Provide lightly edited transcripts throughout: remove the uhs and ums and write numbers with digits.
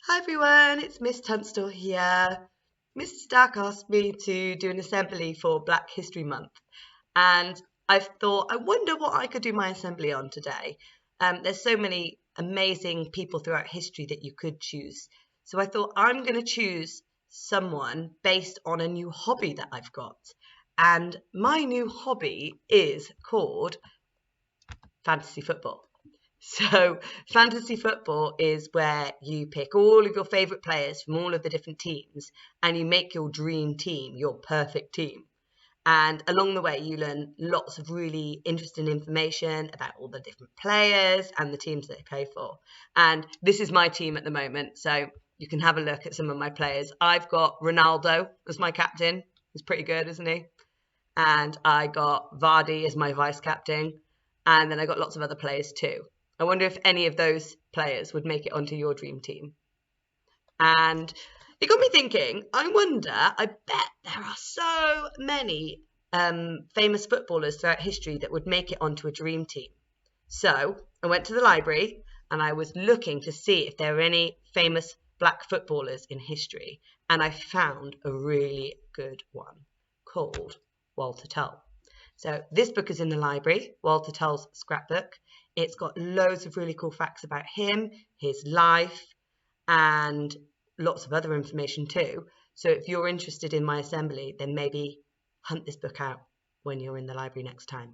Hi everyone, it's Miss Tunstall here. Mr. Stack asked me to do an assembly for Black History Month, and I've thought, I wonder what I could do my assembly on today. There's so many amazing people throughout history that you could choose. So I thought I'm going to choose someone based on a new hobby that I've got. And my new hobby is called fantasy football. So, fantasy football is where you pick all of your favourite players from all of the different teams and you make your dream team, your perfect team. And along the way, you learn lots of really interesting information about all the different players and the teams that they play for. And this is my team at the moment, so you can have a look at some of my players. I've got Ronaldo as my captain. He's pretty good, isn't he? And I got Vardy as my vice captain. And then I got lots of other players too. I wonder if any of those players would make it onto your dream team. And it got me thinking, I bet there are so many famous footballers throughout history that would make it onto a dream team. So I went to the library and I was looking to see if there were any famous black footballers in history. And I found a really good one called Walter Tull. So this book is in the library, Walter Tull's scrapbook. It's got loads of really cool facts about him, his life, and lots of other information too. So if you're interested in my assembly, then maybe hunt this book out when you're in the library next time.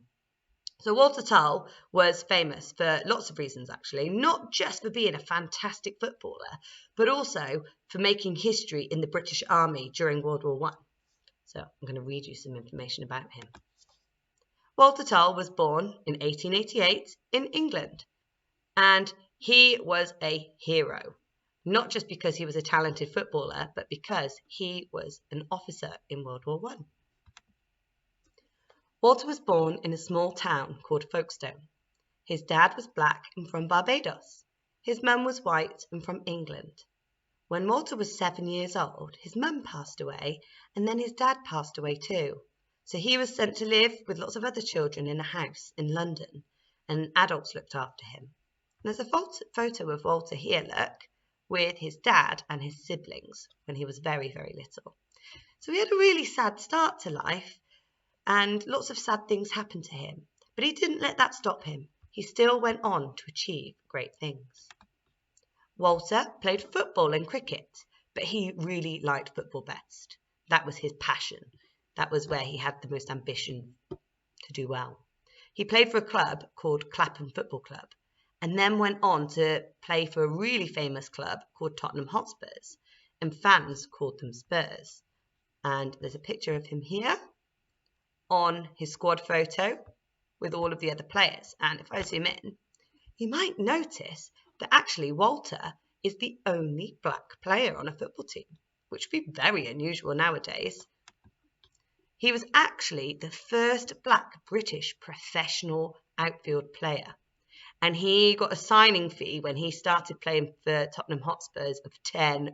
So Walter Tull was famous for lots of reasons, actually, not just for being a fantastic footballer, but also for making history in the British Army during World War One. So I'm going to read you some information about him. Walter Tull was born in 1888 in England, and he was a hero, not just because he was a talented footballer, but because he was an officer in World War One. Walter was born in a small town called Folkestone. His dad was black and from Barbados. His mum was white and from England. When Walter was 7 years old, his mum passed away, and then his dad passed away too. So he was sent to live with lots of other children in a house in London, and adults looked after him. And there's a photo of Walter here, look, with his dad and his siblings when he was very, very little. So he had a really sad start to life, and lots of sad things happened to him. But he didn't let that stop him. He still went on to achieve great things. Walter played football and cricket, but he really liked football best. That was his passion. That was where he had the most ambition to do well. He played for a club called Clapham Football Club, and then went on to play for a really famous club called Tottenham Hotspurs, and fans called them Spurs. And there's a picture of him here on his squad photo with all of the other players. And if I zoom in, you might notice that actually Walter is the only black player on a football team, which would be very unusual nowadays. He was actually the first black British professional outfield player. And he got a signing fee when he started playing for Tottenham Hotspurs of £10.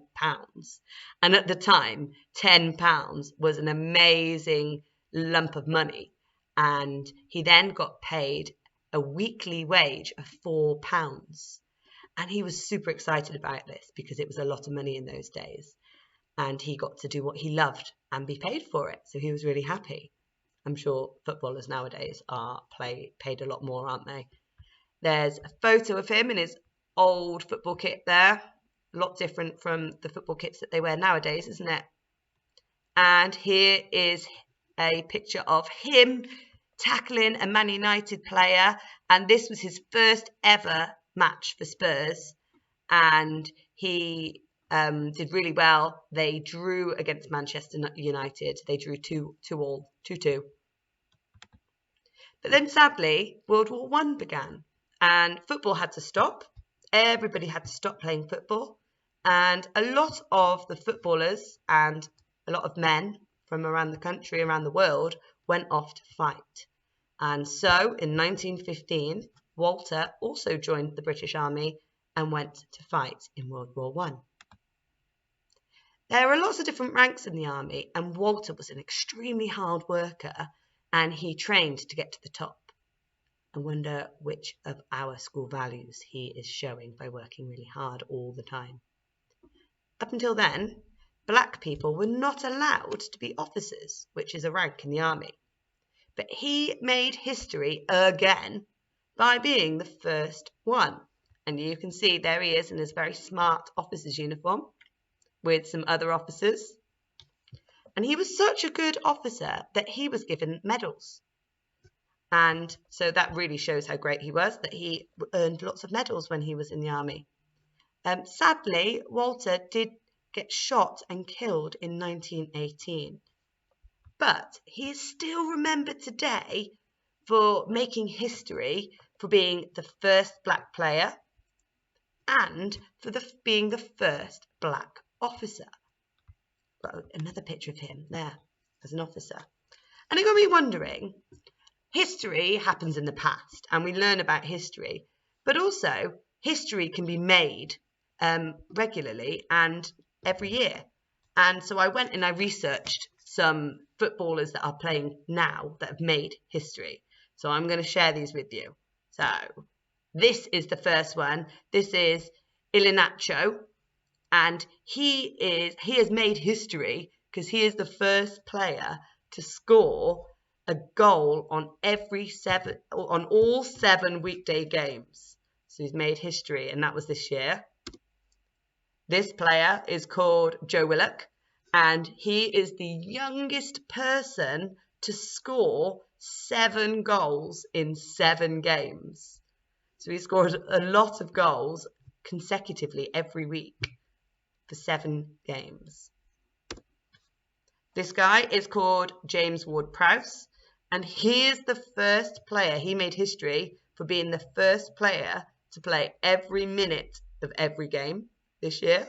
And at the time, £10 was an amazing lump of money. And he then got paid a weekly wage of £4. And he was super excited about this because it was a lot of money in those days. And he got to do what he loved and be paid for it. So he was really happy. I'm sure footballers nowadays are paid a lot more, aren't they? There's a photo of him in his old football kit there. A lot different from the football kits that they wear nowadays, isn't it? And here is a picture of him tackling a Man United player. And this was his first ever match for Spurs. And he did really well. They drew against Manchester United. They drew 2-2. But then sadly, World War One began and football had to stop. Everybody had to stop playing football. And a lot of the footballers and a lot of men from around the country, around the world, went off to fight. And so in 1915, Walter also joined the British Army and went to fight in World War One. There are lots of different ranks in the army, and Walter was an extremely hard worker, and he trained to get to the top. I wonder which of our school values he is showing by working really hard all the time. Up until then, black people were not allowed to be officers, which is a rank in the army. But he made history again by being the first one. And you can see there he is in his very smart officer's uniform with some other officers. And he was such a good officer that he was given medals. And so that really shows how great he was, that he earned lots of medals when he was in the army. Sadly, Walter did get shot and killed in 1918. But he is still remembered today for making history, for being the first black player, and for being the first black officer. Got another picture of him there as an officer. And it got me wondering, history happens in the past and we learn about history, but also history can be made regularly and every year. And so I went and I researched some footballers that are playing now that have made history. So I'm going to share these with you. So this is the first one. This is Ilinacho, and he has made history because he is the first player to score a goal on all 7 weekday games. So he's made history, and that was this year. This player is called Joe Willock, and he is the youngest person to score 7 goals in 7 games. So he scored a lot of goals consecutively every week for 7 games. This guy is called James Ward-Prowse, and he is the first player. He made history for being the first player to play every minute of every game this year.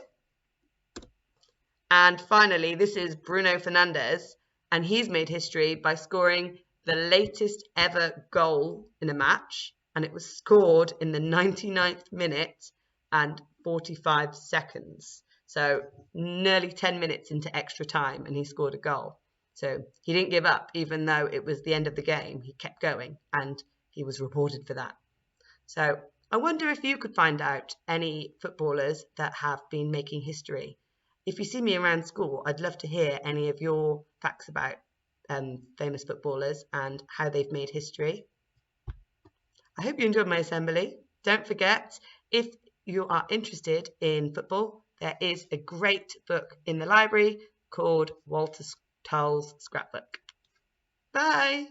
And finally, this is Bruno Fernandes, and he's made history by scoring the latest ever goal in a match, and it was scored in the 99th minute and 45 seconds. So nearly 10 minutes into extra time, and he scored a goal. So he didn't give up, even though it was the end of the game. He kept going, and he was rewarded for that. So I wonder if you could find out any footballers that have been making history. If you see me around school, I'd love to hear any of your facts about famous footballers and how they've made history. I hope you enjoyed my assembly. Don't forget, if you are interested in football, there is a great book in the library called Walter Tull's Scrapbook. Bye!